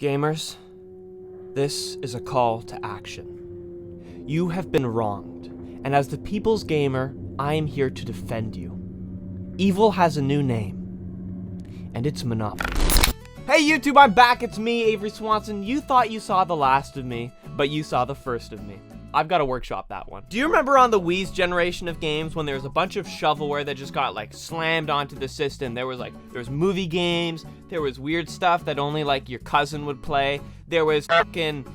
Gamers, this is a call to action. You have been wronged, and as the people's gamer, I am here to defend you. Evil has a new name, and it's Monopoly. Hey YouTube, I'm back, it's me, Avery Swanson. You thought you saw the last of me, but you saw the first of me. I've got to workshop that one. Do you remember on the Wii's generation of games when there was a bunch of shovelware that just got like slammed onto the system? There was movie games, there was weird stuff that only like your cousin would play. There was fucking,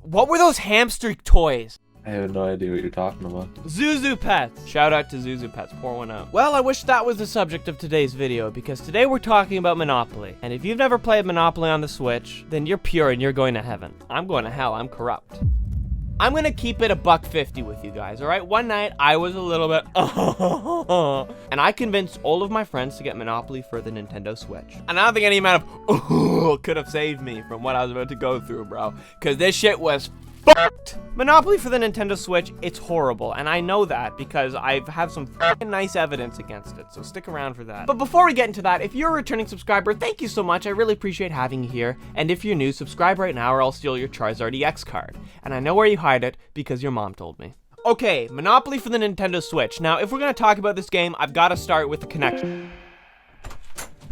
what were those hamster toys? I have no idea what you're talking about. Zuzu Pets. Shout out to Zuzu Pets, pour one out. Well, I wish that was the subject of today's video because today we're talking about Monopoly. And if you've never played Monopoly on the Switch, then you're pure and you're going to heaven. I'm going to hell, I'm corrupt. I'm gonna keep it $1.50 with you guys, all right? One night, I was a little bit, and I convinced all of my friends to get Monopoly for the Nintendo Switch. And I don't think any amount of could have saved me from what I was about to go through, bro. Because this shit was fucked. Monopoly for the Nintendo Switch, it's horrible, and I know that because I have some fucking nice evidence against it, so stick around for that. But before we get into that, if you're a returning subscriber, thank you so much, I really appreciate having you here, and if you're new, subscribe right now or I'll steal your Charizard EX card. And I know where you hide it, because your mom told me. Okay, Monopoly for the Nintendo Switch. Now, if we're gonna talk about this game, I've gotta start with the connection.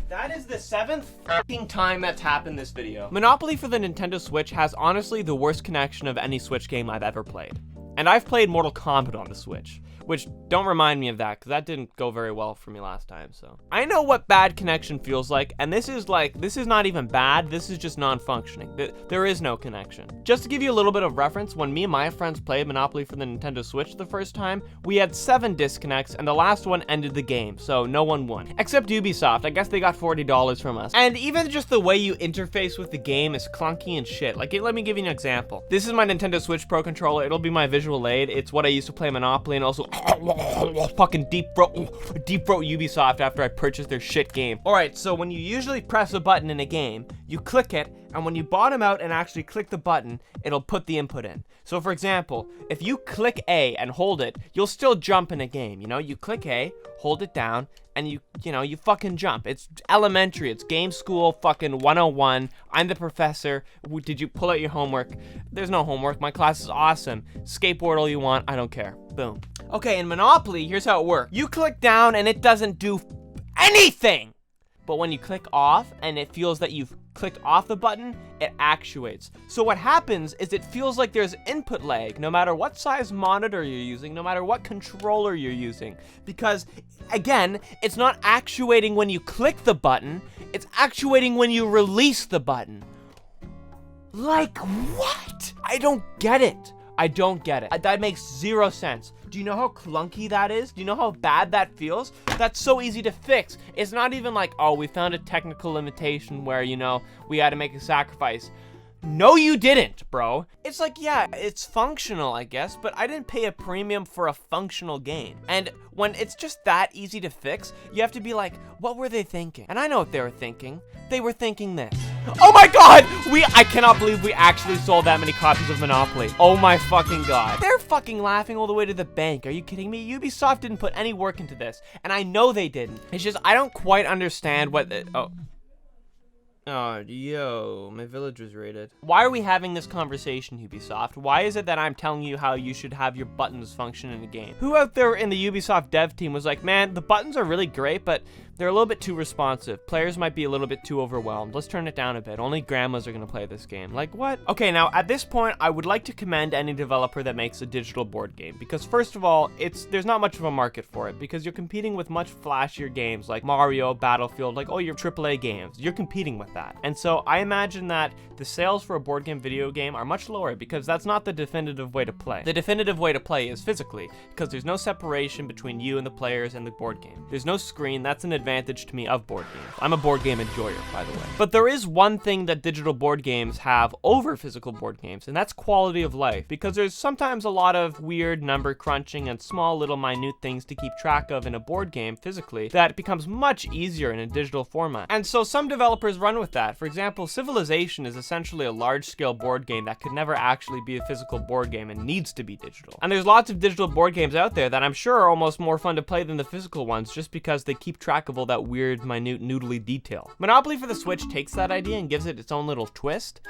That is the 7th fucking time that's happened this video. Monopoly for the Nintendo Switch has honestly the worst connection of any Switch game I've ever played. And I've played Mortal Kombat on the Switch, which don't remind me of that because that didn't go very well for me last time, so. I know what bad connection feels like, and this is not even bad, this is just non-functioning. There is no connection. Just to give you a little bit of reference, when me and my friends played Monopoly for the Nintendo Switch the first time, we had 7 disconnects, and the last one ended the game, so no one won. Except Ubisoft, I guess they got $40 from us. And even just the way you interface with the game is clunky and shit. Like, let me give you an example. This is my Nintendo Switch Pro controller, it'll be my visual aid. It's what I used to play Monopoly and also fucking deep throat Ubisoft after I purchased their shit game. Alright, so when you usually press a button in a game, you click it, and when you bottom out and actually click the button, it'll put the input in. So for example, if you click A and hold it, you'll still jump in a game, you know? You click A, hold it down, and you fucking jump. It's elementary, it's game school fucking 101. I'm the professor. Did you pull out your homework? There's no homework, my class is awesome. Skateboard all you want, I don't care. Boom. Okay, in Monopoly, here's how it works. You click down and it doesn't do anything. But when you click off and it feels that you've clicked off the button, it actuates. So what happens is it feels like there's input lag no matter what size monitor you're using, no matter what controller you're using. Because, again, it's not actuating when you click the button, it's actuating when you release the button. Like what? I don't get it. I don't get it. That makes 0 sense. Do you know how clunky that is? Do you know how bad that feels? That's so easy to fix. It's not even like, oh, we found a technical limitation where, we had to make a sacrifice. No, you didn't, bro. It's like, yeah, it's functional, I guess, but I didn't pay a premium for a functional game. And when it's just that easy to fix, you have to be like, what were they thinking? And I know what they were thinking. They were thinking this. Oh my god! I cannot believe we actually sold that many copies of Monopoly. Oh my fucking god. They're fucking laughing all the way to the bank. Are you kidding me? Ubisoft didn't put any work into this. And I know they didn't. It's just, I don't quite understand what Oh, yo, my village was raided. Why are we having this conversation, Ubisoft? Why is it that I'm telling you how you should have your buttons function in a game? Who out there in the Ubisoft dev team was like, man, the buttons are really great, but they're a little bit too responsive. Players might be a little bit too overwhelmed. Let's turn it down a bit. Only grandmas are gonna play this game. Like, what? Okay, now, at this point, I would like to commend any developer that makes a digital board game, because first of all, there's not much of a market for it, because you're competing with much flashier games like Mario, Battlefield, like, oh, your AAA games. You're competing with that. And so I imagine that the sales for a board game video game are much lower because that's not the definitive way to play. The definitive way to play is physically, because there's no separation between you and the players and the board game. There's no screen. That's an advantage to me of board games. I'm a board game enjoyer, by the way. But there is one thing that digital board games have over physical board games, and that's quality of life, because there's sometimes a lot of weird number crunching and small little minute things to keep track of in a board game physically that becomes much easier in a digital format. And so some developers run fun with that. For example, Civilization is essentially a large-scale board game that could never actually be a physical board game and needs to be digital. And there's lots of digital board games out there that I'm sure are almost more fun to play than the physical ones just because they keep track of all that weird, minute, noodly detail. Monopoly for the Switch takes that idea and gives it its own little twist,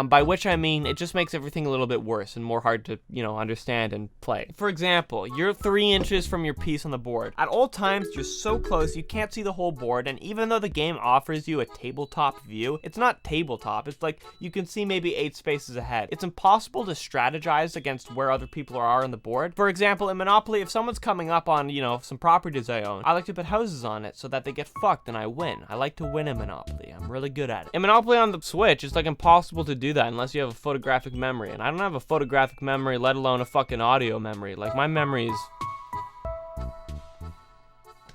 by which I mean it just makes everything a little bit worse and more hard to, understand and play. For example, you're 3 inches from your piece on the board. At all times, you're so close you can't see the whole board, and even though the game offers you a tabletop view, it's not tabletop. It's like you can see maybe 8 spaces ahead. It's impossible to strategize against where other people are on the board. For example, in Monopoly, if someone's coming up on, some properties I own, I like to put houses on it so that they get fucked and I win. I like to win in Monopoly. I'm really good at it. In Monopoly on the Switch, it's like impossible to do that unless you have a photographic memory, and I don't have a photographic memory, let alone a fucking audio memory. Like, my memory is...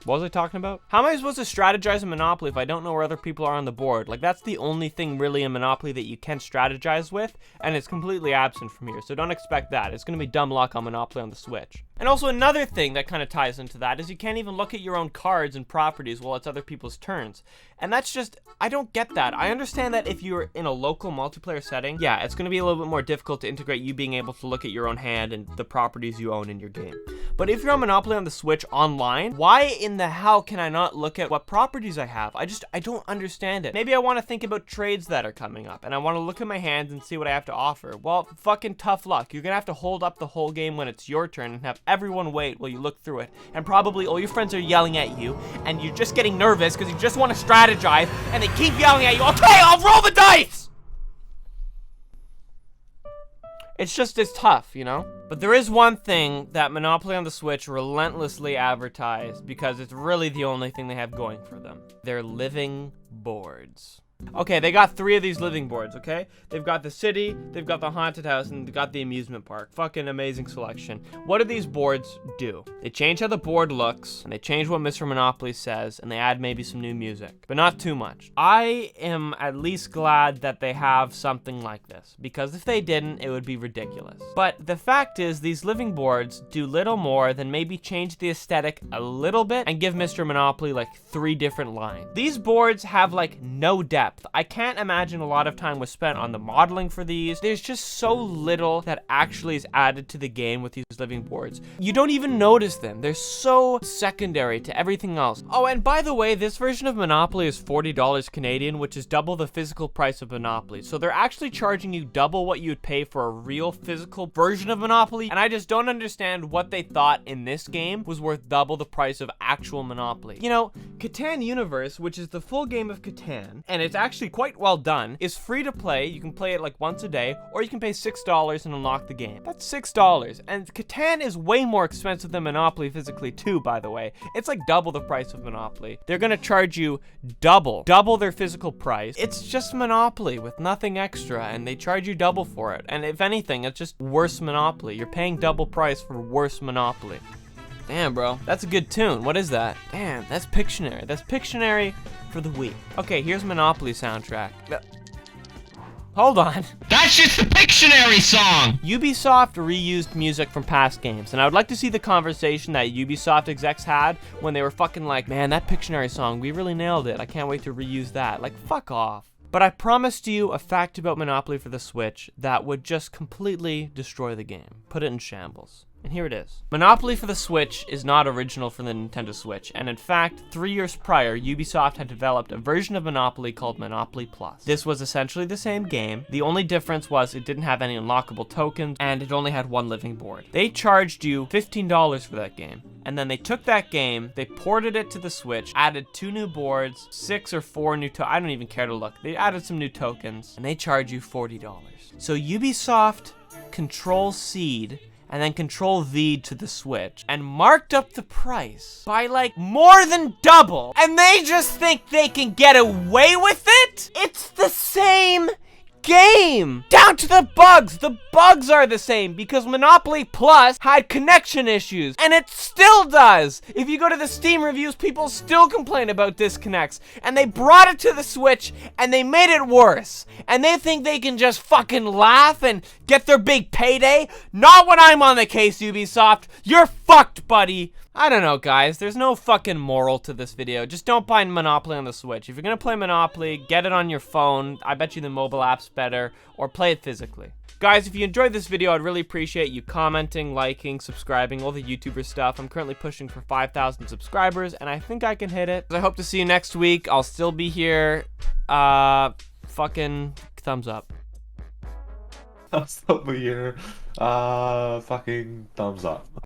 What was I talking about? How am I supposed to strategize in Monopoly if I don't know where other people are on the board? Like, that's the only thing really in Monopoly that you can strategize with, and it's completely absent from here, so don't expect that. It's gonna be dumb luck on Monopoly on the Switch. And also another thing that kind of ties into that is you can't even look at your own cards and properties while it's other people's turns. And that's just, I don't get that. I understand that if you're in a local multiplayer setting, yeah, it's gonna be a little bit more difficult to integrate you being able to look at your own hand and the properties you own in your game. But if you're on Monopoly on the Switch online, why in the hell can I not look at what properties I have? I don't understand it. Maybe I want to think about trades that are coming up, and I want to look at my hands and see what I have to offer. Well, fucking tough luck. You're gonna have to hold up the whole game when it's your turn and have everyone wait while you look through it. And probably all your friends are yelling at you, and you're just getting nervous because you just want to strategize, and they keep yelling at you. Okay, I'll roll the dice! It's tough, But there is one thing that Monopoly on the Switch relentlessly advertised because it's really the only thing they have going for them. Their living boards. Okay, they got 3 of these living boards, okay? They've got the city, they've got the haunted house, and they've got the amusement park. Fucking amazing selection. What do these boards do? They change how the board looks, and they change what Mr. Monopoly says, and they add maybe some new music, but not too much. I am at least glad that they have something like this, because if they didn't, it would be ridiculous. But the fact is, these living boards do little more than maybe change the aesthetic a little bit and give Mr. Monopoly like 3 different lines. These boards have like no depth. I can't imagine a lot of time was spent on the modeling for these. There's just so little that actually is added to the game with these living boards. You don't even notice them. They're so secondary to everything else. Oh, and by the way, this version of Monopoly is $40 Canadian, which is double the physical price of Monopoly. So they're actually charging you double what you'd pay for a real physical version of Monopoly. And I just don't understand what they thought in this game was worth double the price of actual Monopoly. Catan Universe, which is the full game of Catan, and it's actually quite well done, is free to play. You can play it like once a day, or you can pay $6 and unlock the game. That's $6, and Catan is way more expensive than Monopoly physically too, by the way. It's like double the price of Monopoly. They're gonna charge you double their physical price. It's just Monopoly with nothing extra, and they charge you double for it. And if anything, it's just worse Monopoly. You're paying double price for worse Monopoly. Damn, bro. That's a good tune. What is that? Damn, that's Pictionary. That's Pictionary for the Wii. Okay, here's Monopoly soundtrack. Hold on. That's just the Pictionary song! Ubisoft reused music from past games, and I would like to see the conversation that Ubisoft execs had when they were fucking like, man, that Pictionary song, we really nailed it. I can't wait to reuse that. Like, fuck off. But I promised you a fact about Monopoly for the Switch that would just completely destroy the game. Put it in shambles. And here it is. Monopoly for the Switch is not original for the Nintendo Switch, and in fact, 3 years prior, Ubisoft had developed a version of Monopoly called Monopoly Plus. This was essentially the same game. The only difference was it didn't have any unlockable tokens, and it only had 1 living board. They charged you $15 for that game. And then they took that game, they ported it to the Switch, added 2 new boards, 6 or 4 new I don't even care to look. They added some new tokens, and they charge you $40. So Ubisoft Control-C'd and then Control-V to the Switch, and marked up the price by like more than double, and they just think they can get away with it? It's the same game! Down to the bugs! The bugs are the same because Monopoly Plus had connection issues, and it still does! If you go to the Steam reviews, people still complain about disconnects, and they brought it to the Switch, and they made it worse. And they think they can just fucking laugh and get their big payday? Not when I'm on the case, Ubisoft! You're fucked, buddy. I don't know, guys. There's no fucking moral to this video. Just don't buy Monopoly on the Switch. If you're gonna play Monopoly, get it on your phone. I bet you the mobile app's better, or play it physically. Guys, if you enjoyed this video, I'd really appreciate you commenting, liking, subscribing, all the YouTuber stuff. I'm currently pushing for 5,000 subscribers, and I think I can hit it. I hope to see you next week. I'll still be here. Fucking thumbs up. I'll stop here. Fucking thumbs up.